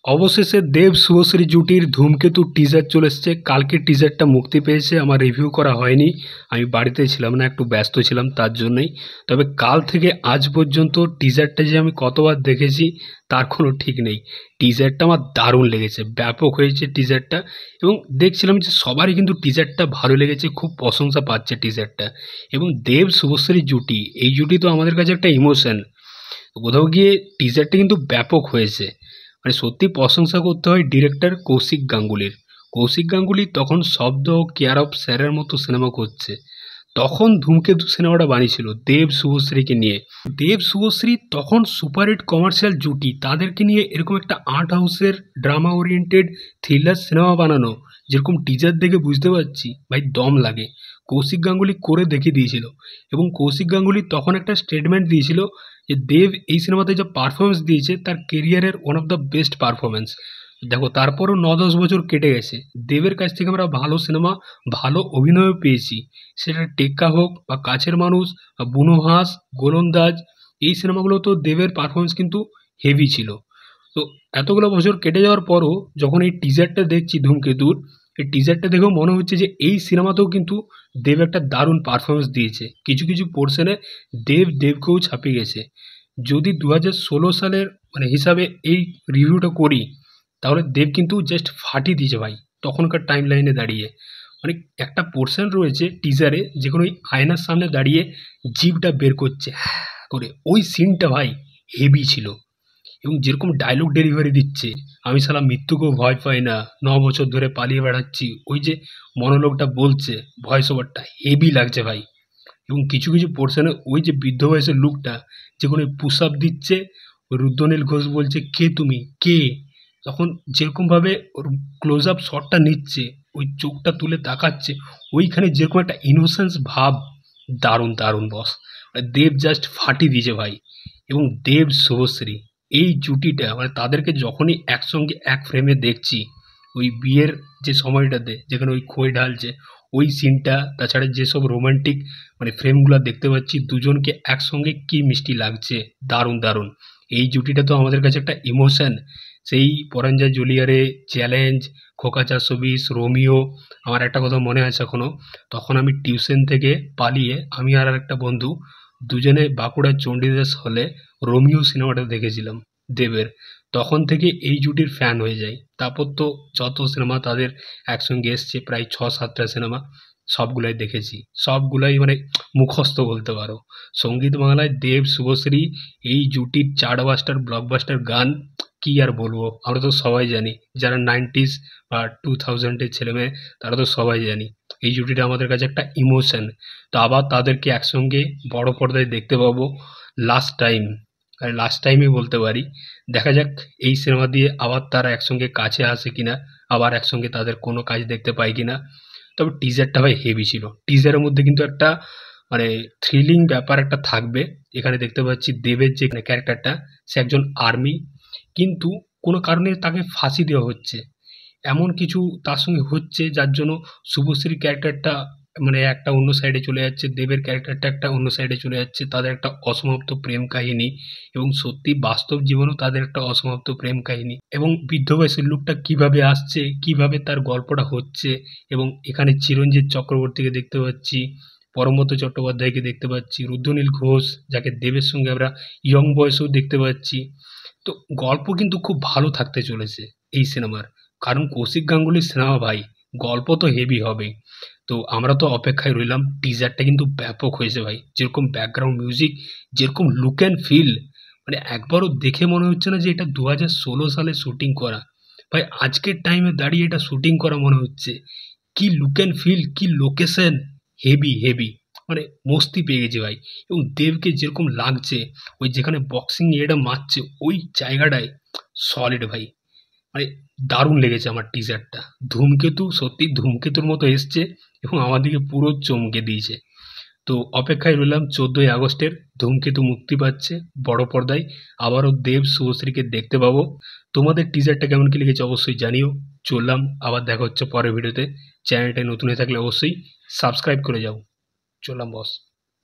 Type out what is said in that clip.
অবশেষে দেব শুভশ্রী জুটির ধূমকেতু টিজার চলে এসছে। কালকে টিজারটা মুক্তি পেয়েছে, আমার রিভিউ করা হয়নি, আমি বাড়িতে ছিলাম না, একটু ব্যস্ত ছিলাম তার জন্যই। তবে কাল থেকে আজ পর্যন্ত টিজারটা যে আমি কতবার দেখেছি তার কোনো ঠিক নেই। টিজারটা আমার দারুণ লেগেছে, ব্যাপক হয়েছে টিজারটা। এবং দেখছিলাম যে সবারই কিন্তু টিজারটা ভালো লেগেছে, খুব প্রশংসা পাচ্ছে টিজারটা। এবং দেব শুভশ্রী জুটি, এই জুটি তো আমাদের কাছে একটা ইমোশন। কোথাও গিয়ে টিজারটা কিন্তু ব্যাপক হয়েছে, মানে সত্যি প্রশংসা করতে হয় ডিরেক্টর কৌশিক গাঙ্গুলির। কৌশিক গাঙ্গুলি তখন শব্দ, কেয়ার অফ স্যারের মতো সিনেমা করছে, তখন ধূমকেতু সিনেমাটা বানিয়েছিল দেব শুভশ্রীকে নিয়ে। দেব শুভশ্রী তখন সুপারহিট কমার্শিয়াল জুটি, তাদেরকে নিয়ে এরকম একটা আর্ট হাউসের ড্রামা ওরিয়েন্টেড থ্রিলার সিনেমা বানানো, যেরকম টিজার দেখে বুঝতে পারছি ভাই দম লাগে। কৌশিক গাঙ্গুলি করে দেখিয়ে দিয়েছিল। এবং কৌশিক গাঙ্গুলি তখন একটা স্টেটমেন্ট দিয়েছিল যে দেব এই সিনেমাতে যা পারফরমেন্স দিয়েছে তার কেরিয়ারের one of the best performance. দেখো তারপরও 9-10 বছর কেটে গেছে, দেবের কাছ থেকে আমরা ভালো সিনেমা, ভালো অভিনয়ও পেয়েছি। সেটা টেক্কা হোক বা কাছের মানুষ বা বুনো হাঁস, গোলন্দাজ, এই সিনেমাগুলো তো দেবের পারফরমেন্স কিন্তু হেভি ছিল। তো এতগুলো বছর কেটে যাওয়ার পরও যখন এই টিজারটা দেখছি ধূমকেতুর, এই টিজারটা দেখেও মনে হচ্ছে যে এই সিনেমাতেও কিন্তু দেব একটা দারুণ পারফরমেন্স দিয়েছে। কিছু কিছু পোর্শনে দেবকেও ছাপিয়ে গেছে। যদি 2016 সালের মানে হিসাবে এই রিভিউটা করি, তাহলে দেব কিন্তু জাস্ট ফাটিয়ে দিয়েছে ভাই তখনকার টাইম লাইনে দাঁড়িয়ে। মানে একটা পোর্শন রয়েছে টিজারে, যেখানে ওই আয়নার সামনে দাঁড়িয়ে জিভটা বের করছে করে, ওই সিনটা ভাই হেভি ছিল। এবং যেরকম ডায়লগ ডেলিভারি দিচ্ছে, আমি শালা মৃত্যুকেও ভয় পাই না, 9 বছর ধরে পালিয়ে বেড়াচ্ছি, ওই যে মনোলগটা বলছে, ভয়েস ওভারটা হেভি লাগছে ভাই। এবং কিছু কিছু পোর্শনে ওই যে বৃদ্ধ বয়সের লুকটা, যেখানে পুশ আপ দিচ্ছে, ওই রুদ্রনীল ঘোষ বলছে কে তুমি কে, তখন যেরকমভাবে ওর ক্লোজ আপ শটটা নিচ্ছে, ওই চোখটা তুলে তাকাচ্ছে, ওইখানে যেরকম একটা ইনোসেন্স ভাব, দারুণ দারুণ বস। দেব জাস্ট ফাটিয়ে দিয়েছে ভাই। এবং দেব শুভশ্রী এই জুটিটা, মানে তাদেরকে যখনই একসঙ্গে এক ফ্রেমে দেখছি, ওই বিয়ের যে সময়টাতে যেখানে ওই খই ঢালছে ওই সিনটা, তাছাড়া যেসব রোমান্টিক মানে ফ্রেমগুলো দেখতে পাচ্ছি দুজনকে একসঙ্গে, কি মিষ্টি লাগছে, দারুণ দারুণ। এই জুটিটা তো আমাদের কাছে একটা ইমোশন। সেই পরাঞ্জয় জুলিয়ারে, চ্যালেঞ্জ, খোকা 420, রোমিও। আমার একটা কথা মনে আছে এখনো, তখন আমি টিউশন থেকে পালিয়ে আমি আর একটা বন্ধু দুজনে বাঁকুড়ার চণ্ডীদাস হলে রোমিও সিনেমাটা দেখেছিলাম দেবের। তখন থেকে এই জুটির ফ্যান হয়ে যাই। তারপর তো যত সিনেমা তাদের একসঙ্গে এসছে, প্রায় 6-7টা সিনেমা, সবগুলাই দেখেছি, সবগুলাই মানে মুখস্থ বলতে পারো। সঙ্গীত বাংলায় দেব শুভশ্রী এই জুটির চার্টবাস্টার ব্লকবাস্টার গান, কি আর বলবো, আমরা তো সবাই জানি, যারা 90s বা 2000-এর ছেলেমেয়ে তারা তো সবাই জানি এই জুটিটা আমাদের কাছে একটা ইমোশন। তো আবার তাদেরকে একসঙ্গে বড় পর্দায় দেখতে পাবো লাস্ট টাইম, আর লাস্ট টাইমই বলতে পারি। দেখা যাক এই সিনেমা দিয়ে আবার তারা একসঙ্গে কাছে আসে কিনা, আবার একসঙ্গে তাদের কোনো কাজ দেখতে পাই কিনা। তবে টিজারটা ভাই হেভি ছিল। টিজারের মধ্যে কিন্তু একটা মানে থ্রিলিং ব্যাপার একটা থাকবে। এখানে দেখতে পাচ্ছি দেবের যে ক্যারেক্টারটা, সে একজন আর্মি, কিন্তু কোনো কারণে তাকে ফাঁসি দেওয়া হচ্ছে, এমন কিছু তার সঙ্গে হচ্ছে যার জন্য শুভশ্রীর ক্যারেক্টারটা মানে একটা অন্য সাইডে চলে যাচ্ছে, দেবের ক্যারেক্টারটা একটা অন্য সাইডে চলে যাচ্ছে, তাদের একটা অসমাপ্ত প্রেম কাহিনী। এবং সত্যি বাস্তব জীবনেও তাদের একটা অসমাপ্ত প্রেম কাহিনী। এবং বৃদ্ধ বয়সের লোকটা কিভাবে আসছে, কিভাবে তার গল্পটা হচ্ছে। এবং এখানে চিরঞ্জিত চক্রবর্তীকে দেখতে পাচ্ছি, পরমব্রত চট্টোপাধ্যায়কে দেখতে পাচ্ছি, রুদ্রনীল ঘোষ যাকে দেবের সঙ্গে আমরা ইয়ং বয়সেও দেখতে পাচ্ছি। তো গল্প কিন্তু খুব ভালো থাকতে চলেছে এই সিনেমার, কারণ কৌশিক গাঙ্গুলির সিনেমা ভাই, গল্প তো হেভি হবে। তো আমরা তো অপেক্ষায় রইলাম। টিজারটা কিন্তু ব্যাপক হয়েছে ভাই, যেরকম ব্যাকগ্রাউন্ড মিউজিক, যেরকম লুক অ্যান্ড ফিল, মানে একবারও দেখে মনে হচ্ছে না যে এটা 2016 সালে শুটিং করা। ভাই আজকের টাইমে দাঁড়িয়ে এটা শুটিং করা মনে হচ্ছে। কি লুক অ্যান্ড ফিল, কি লোকেশন, হেভি হেভি, মানে মস্তি পেয়ে গেছে ভাই। এবং দেবকে যেরকম লাগছে, ওই যেখানে বক্সিং এটা মারছে ওই জায়গাটায়, সলিড ভাই, মানে দারুণ লেগেছে আমার টিজারটা। ধূমকেতু সত্যি ধূমকেতুর মতো এসছে এবং আমাদেরকে পুরো চমকে দিয়েছে। তো অপেক্ষায় রইলাম 14ই আগস্টের, ধূমকেতু মুক্তি পাচ্ছে বড় পর্দায়, আবারও দেব শুভশ্রীকে দেখতে পাবো। তোমাদের টিজারটা কেমন কি লেগেছে অবশ্যই জানিও। চললাম, আবার দেখা হচ্ছে পরের ভিডিওতে। চ্যানেলটায় নতুন হয়ে থাকলে অবশ্যই সাবস্ক্রাইব করে যাও। চললাম বস।